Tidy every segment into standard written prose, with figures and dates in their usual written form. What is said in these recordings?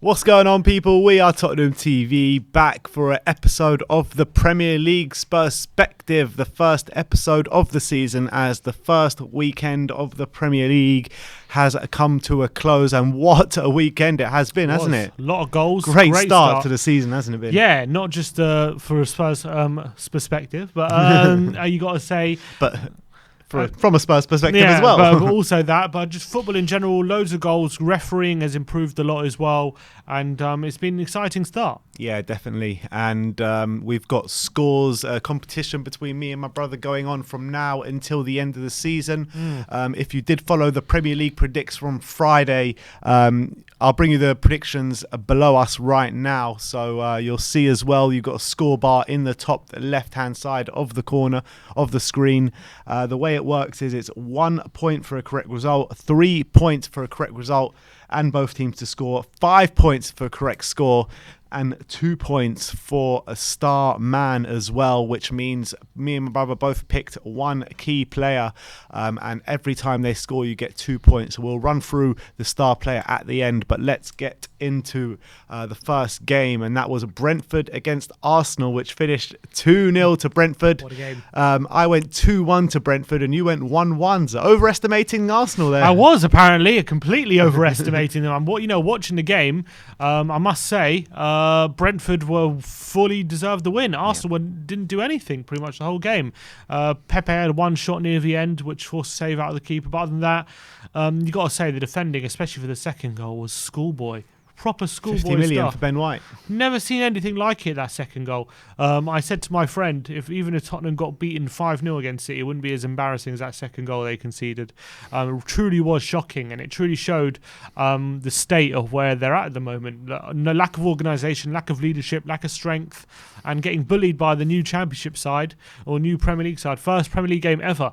What's going on, people? We are Tottenham TV, back for an episode of the Premier League Spur-Spective, the first episode of the season as the first weekend of the Premier League has come to a close. And what a weekend it has been, hasn't it? A lot of goals. Great start to the season, hasn't it been? Yeah, not just for a Spurs perspective, but you got to say... From a Spurs perspective as well. but also that, but just football in general, loads of goals. Refereeing has improved a lot as well, and it's been an exciting start. Yeah, definitely. And we've got scores, competition between me and my brother going on from now until the end of the season. If you did follow the Premier League predicts from Friday, I'll bring you the predictions below us right now. So you'll see as well, you've got a score bar in the top left-hand side of the corner of the screen. The way it works is it's 1 point for a correct result, 3 points for a correct result, and both teams to score, 5 points for a correct score, and 2 points for a star man as well, which means me and my brother both picked one key player, and every time they score you get 2 points. So we'll run through the star player at the end, but let's get into the first game, and that was Brentford against Arsenal, which finished 2-0 to Brentford. What a game. I went 2-1 to Brentford and you went 1-1, so overestimating Arsenal there. I was apparently completely overestimating them. Watching the game, I must say, Brentford were fully deserved the win. Arsenal didn't do anything pretty much the whole game. Pepe had one shot near the end, which forced a save out of the keeper. But other than that, you got to say the defending, especially for the second goal, was schoolboy. Proper schoolboy 50 million stuff. for Ben White. Never seen anything like it, that second goal. I said to my friend, even if Tottenham got beaten 5-0 against City, it wouldn't be as embarrassing as that second goal they conceded. It truly was shocking, and it truly showed the state of where they're at the moment. No lack of organisation, lack of leadership, lack of strength, and getting bullied by the new Championship side or new Premier League side. First Premier League game ever.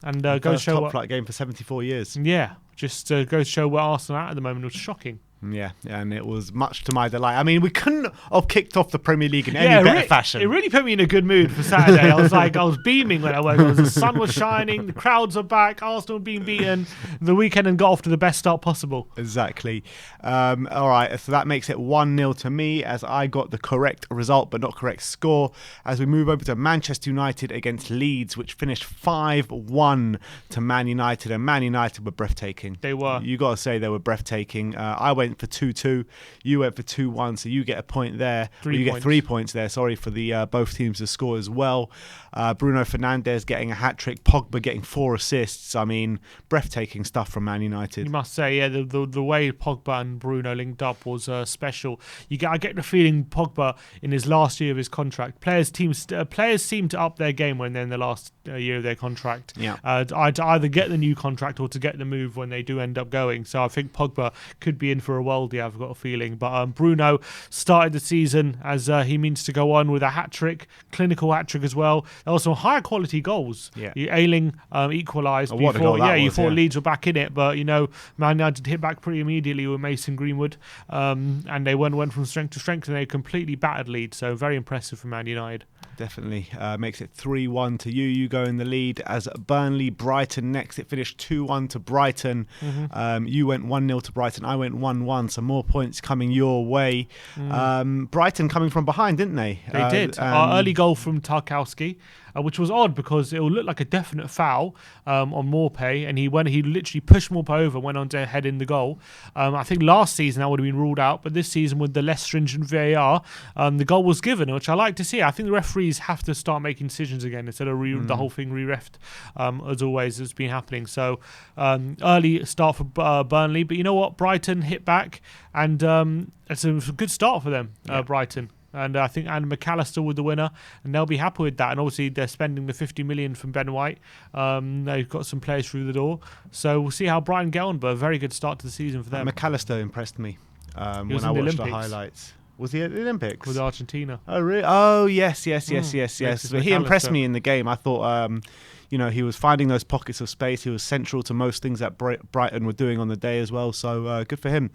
And goes to show top flight game for 74 years. Yeah, just goes to show where Arsenal are at the moment. It was shocking. Yeah, and it was much to my delight. I mean, we couldn't have kicked off the Premier League in any better fashion. It really put me in a good mood for Saturday. I was beaming when I woke up. The sun was shining, the crowds were back, Arsenal being beaten. The weekend and got off to the best start possible. Exactly. All right, so that makes it 1-0 to me as I got the correct result but not correct score. As we move over to Manchester United against Leeds, which finished 5-1 to Man United, and Man United were breathtaking. They were. You got to say they were breathtaking. I went for 2-2, you went for 2-1, so you get a point there. You get 3 points there, sorry, for the both teams to score as well. Bruno Fernandes getting a hat-trick, Pogba getting 4 assists. I mean, breathtaking stuff from Man United. You must say, yeah, the way Pogba and Bruno linked up was special. I get the feeling Pogba, in his last year of his contract, players seem to up their game when they're in the last year of their contract. Yeah. To either get the new contract or to get the move when they do end up going. So I think Pogba could be in for a worldie, I've got a feeling. But Bruno started the season as he means to go on with a hat-trick, clinical hat-trick as well. There were some higher quality goals. Yeah. Ayling equalised before. You thought Leeds were back in it, but Man United hit back pretty immediately with Mason Greenwood, and they went from strength to strength, and they completely battered Leeds. So very impressive for Man United. Definitely makes it 3-1 to you. You go in the lead as Burnley, Brighton next. It finished 2-1 to Brighton. You went 1-0 to Brighton. I went 1-1, so more points coming your way. Brighton coming from behind, didn't they? They did. Our early goal from Tarkowski, which was odd because it looked like a definite foul on Maupay, and he literally pushed Maupay over, went on to head in the goal. I think last season that would have been ruled out, but this season with the less stringent VAR, the goal was given, which I like to see. I think the referees have to start making decisions again instead of the whole thing re-refed, as always has been happening. So early start for Burnley, but you know what? Brighton hit back, and it's a good start for them, Brighton. And I think McAllister with the winner, and they'll be happy with that. And obviously they're spending the 50 million from Ben White. They've got some players through the door, so we'll see how Brighton get on. But a very good start to the season for them. McAllister impressed me when I watched the highlights. Was he at the Olympics? With Argentina. Oh, really? Oh, yes. But he impressed me in the game. I thought, he was finding those pockets of space. He was central to most things that Brighton were doing on the day as well. So good for him.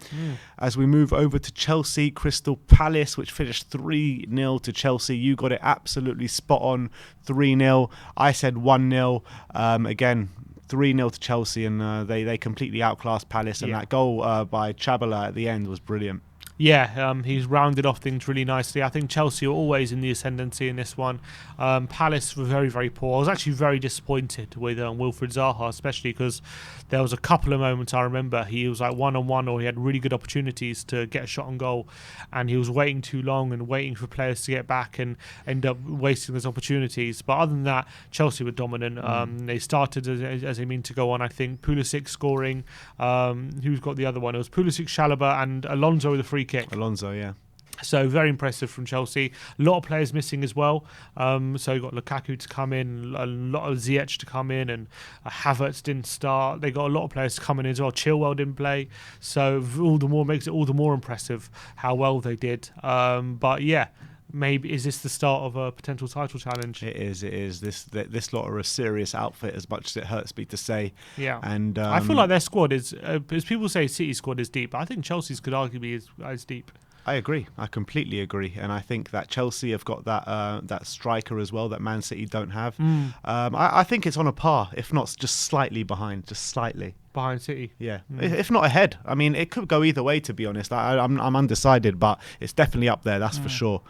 As we move over to Chelsea, Crystal Palace, which finished 3-0 to Chelsea. You got it absolutely spot on, 3-0. I said 1-0. Again, 3-0 to Chelsea, and they completely outclassed Palace. And that goal by Chabala at the end was brilliant. Yeah, he's rounded off things really nicely. I think Chelsea are always in the ascendancy in this one. Palace were very, very poor. I was actually very disappointed with Wilfried Zaha, especially because there was a couple of moments I remember he was like one-on-one, or he had really good opportunities to get a shot on goal, and he was waiting too long and waiting for players to get back and end up wasting those opportunities. But other than that, Chelsea were dominant. They started as they mean to go on. I think Pulisic scoring. Who's got the other one? It was Pulisic, Chalobah, and Alonso with a free kick. Alonso, yeah. So very impressive from Chelsea. A lot of players missing as well. So you got Lukaku to come in, a lot of Ziyech to come in, and Havertz didn't start. They got a lot of players coming in as well. Chilwell didn't play, so all the more makes it all the more impressive how well they did. But yeah. Maybe is this the start of a potential title challenge? It is. This lot are a serious outfit, as much as it hurts me to say. Yeah, and I feel like their squad is, as people say, City's squad is deep. But I think Chelsea's could arguably be as deep. I agree. I completely agree, and I think that Chelsea have got that striker as well that Man City don't have. I think it's on a par, if not just slightly behind, just slightly behind City. Yeah, if not ahead. I mean, it could go either way, to be honest. I'm undecided, but it's definitely up there, that's for sure.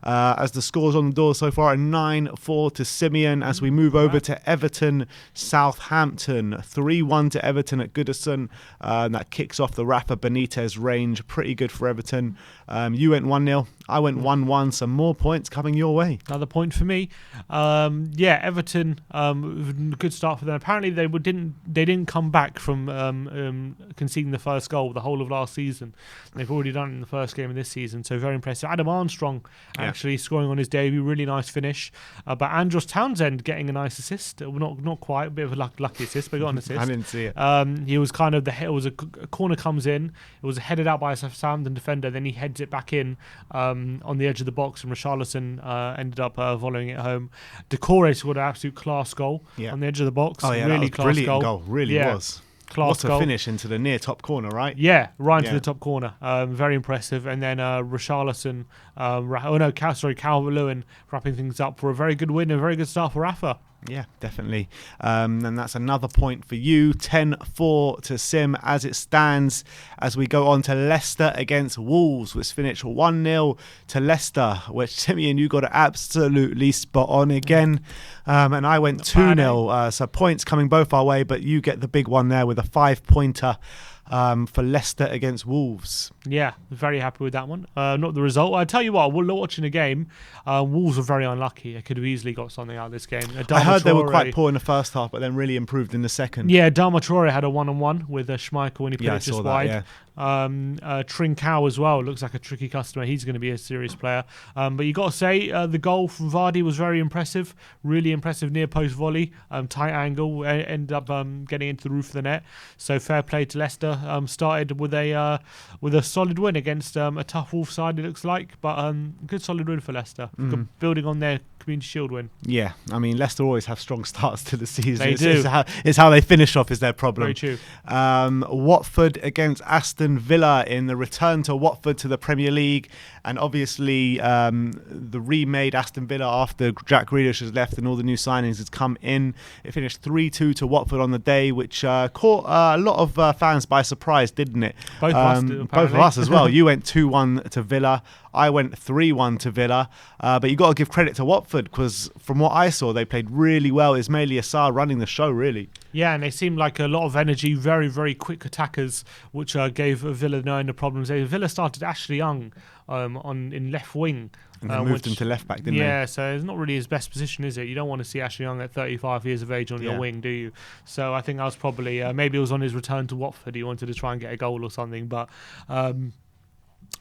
As the scores on the door so far are 9-4 to Simeon. As we move over to Everton, Southampton, 3-1 to Everton at Goodison. That kicks off the Rafa Benitez range. Pretty good for Everton. You went 1-0. I went 1-1. Some more points coming your way. Another point for me. Everton, good start for them. Apparently they didn't come back from conceding the first goal the whole of last season. They've already done it in the first game of this season, so very impressive. Adam Armstrong actually scoring on his debut, really nice finish. But Andros Townsend getting a nice assist. Not quite, a bit of a lucky assist, but got an assist. I didn't see it. He was kind of it was a corner comes in. It was headed out by a Southampton defender. Then he heads it back in on the edge of the box, and Richarlison ended up volleying it home. Decore scored an absolute class goal on the edge of the box. Oh yeah, really that was class brilliant goal. Really was. Class what goal. A finish into the near top corner, right? Yeah, right into the top corner. Very impressive. And then Richarlison, Calvert-Lewin wrapping things up for a very good win, a very good start for Rafa. Yeah, definitely. And that's another point for you. 10-4 to Sim as it stands, as we go on to Leicester against Wolves, which finished 1-0 to Leicester, which Simeon, you got it absolutely spot on again. And I went 2-0. So points coming both our way, but you get the big one there with a 5-pointer. For Leicester against Wolves. Yeah, very happy with that one. Not the result. I tell you what, we're watching a game. Wolves were very unlucky. They could have easily got something out of this game. I heard they were quite poor in the first half, but then really improved in the second. Yeah, Dama Traore had a one-on-one with Schmeichel when he put it just wide. Yeah. Trincao as well looks like a tricky customer. He's going to be a serious player. But you got to say the goal from Vardy was very impressive. Really impressive near post volley, tight angle, ended up getting into the roof of the net. So fair play to Leicester. Started with a solid win against a tough Wolves side, it looks like, but good solid win for Leicester, building on their Community Shield win. Yeah, I mean, Leicester always have strong starts to the season. They do. It's how they finish off is their problem. Very true. Watford against Aston Villa in the return to Watford to the Premier League, and obviously the remade Aston Villa after Jack Grealish has left and all the new signings has come in. It finished 3-2 to Watford on the day, which caught a lot of fans by surprise, didn't it? Both of us as well. You went 2-1 to Villa. I went 3-1 to Villa, but you got to give credit to Watford because from what I saw, they played really well. Ismaili Assar running the show, really. Yeah, and they seemed like a lot of energy, very, very quick attackers, which gave Villa no end of problems. Villa started Ashley Young in left wing. And then moved him to left back, didn't they? Yeah, so it's not really his best position, is it? You don't want to see Ashley Young at 35 years of age on your wing, do you? So I think that was probably, maybe it was on his return to Watford. He wanted to try and get a goal or something, but...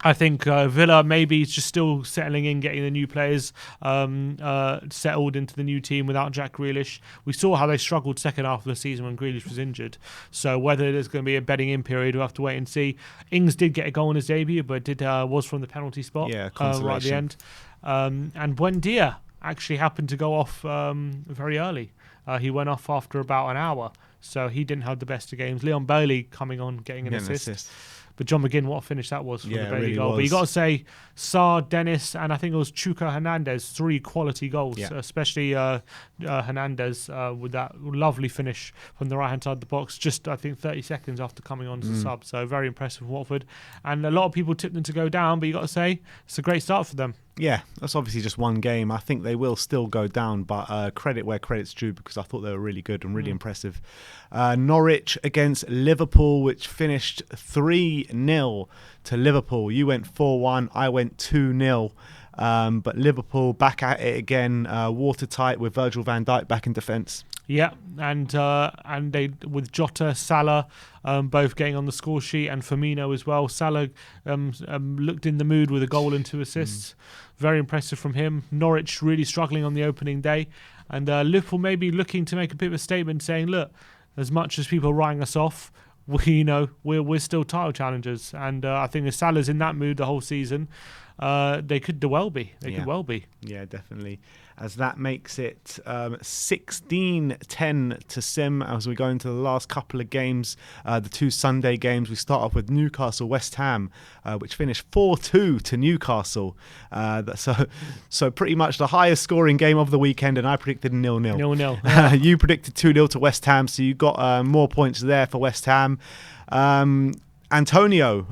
I think Villa maybe is just still settling in, getting the new players settled into the new team without Jack Grealish. We saw how they struggled second half of the season when Grealish was injured. So whether there's going to be a bedding in period, we'll have to wait and see. Ings did get a goal in his debut, but was from the penalty spot right at the end. And Buendia actually happened to go off very early. He went off after about an hour, so he didn't have the best of games. Leon Bailey coming on, getting an assist. But John McGinn, what a finish that was for the Bailey really goal. was. But you got to say, Sarr, Dennis, and I think it was Chuka Hernandez, 3 quality goals, especially Hernandez with that lovely finish from the right-hand side of the box, just, I think, 30 seconds after coming on as a sub. So very impressive from Watford. And a lot of people tipped them to go down, but you got to say, it's a great start for them. Yeah, that's obviously just one game. I think they will still go down, but credit where credit's due, because I thought they were really good and really impressive. Norwich against Liverpool, which finished 3-0 to Liverpool. You went 4-1, I went 2-0. But Liverpool back at it again, watertight with Virgil van Dijk back in defence. Yeah, and they with Jota, Salah, both getting on the score sheet, and Firmino as well. Salah looked in the mood with a goal and 2 assists. Very impressive from him. Norwich really struggling on the opening day, and Liverpool maybe looking to make a bit of a statement, saying, "Look, as much as people are writing us off, we're still title challengers." And I think if Salah's in that mood the whole season, they could well be. They could well be. Yeah, definitely. As that makes it 16-10 to Sim as we go into the last couple of games, the 2 Sunday games. We start off with Newcastle West Ham, which finished 4-2 to Newcastle. So pretty much the highest scoring game of the weekend, and I predicted 0-0. 0-0. Yeah. You predicted 2-0 to West Ham, so you got more points there for West Ham. Antonio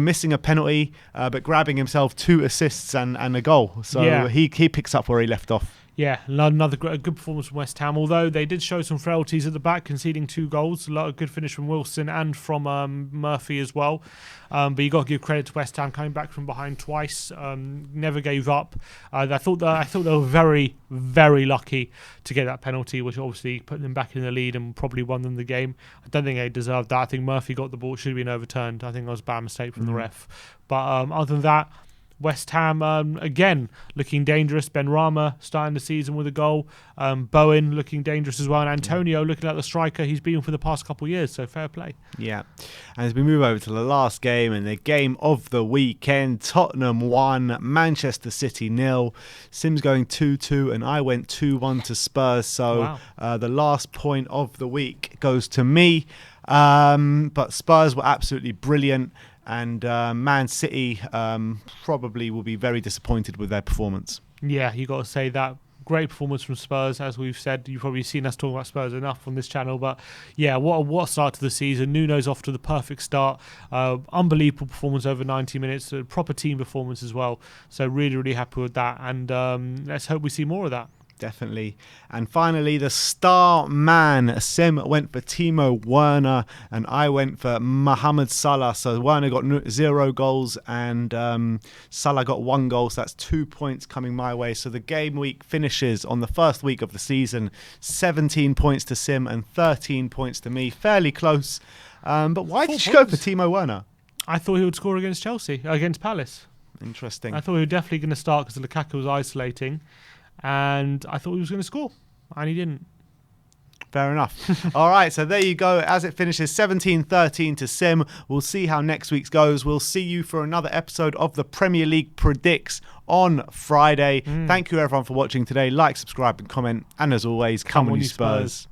missing a penalty, but grabbing himself 2 assists and a goal. So he picks up where he left off. Yeah, another good performance from West Ham, although they did show some frailties at the back, conceding 2 goals. A lot of good finish from Wilson and from Murphy as well. But you got to give credit to West Ham coming back from behind twice. Never gave up. I thought they were very, very lucky to get that penalty, which obviously put them back in the lead and probably won them the game. I don't think they deserved that. I think Murphy got the ball, should have been overturned. I think that was a bad mistake from the ref. But other than that, West Ham, again, looking dangerous. Benrahma starting the season with a goal. Bowen looking dangerous as well. And Antonio looking like the striker he's been for the past couple of years. So fair play. Yeah. And as we move over to the last game and the game of the weekend, Tottenham 1, Manchester City 0. Sim's going 2-2 and I went 2-1 to Spurs. So the last point of the week goes to me. But Spurs were absolutely brilliant. And Man City probably will be very disappointed with their performance. Yeah, you got to say that. Great performance from Spurs, as we've said. You've probably seen us talk about Spurs enough on this channel. But yeah, what a start to the season. Nuno's off to the perfect start. Unbelievable performance over 90 minutes. A proper team performance as well. So really, really happy with that. And let's hope we see more of that. Definitely. And finally, the star man. Sim went for Timo Werner and I went for Mohamed Salah. So Werner got 0 goals and Salah got 1 goal. So that's 2 points coming my way. So the game week finishes on the first week of the season. 17 points to Sim and 13 points to me. Fairly close. But why did you go for Timo Werner? I thought he would score against Palace. Interesting. I thought he was definitely going to start because Lukaku was isolating. And I thought he was going to score, and he didn't. Fair enough. All right, so there you go. As it finishes 17-13 to Sim, we'll see how next week's goes. We'll see you for another episode of the Premier League Predicts on Friday. Thank you, everyone, for watching today. Like, subscribe, and comment. And as always, come on, you Spurs.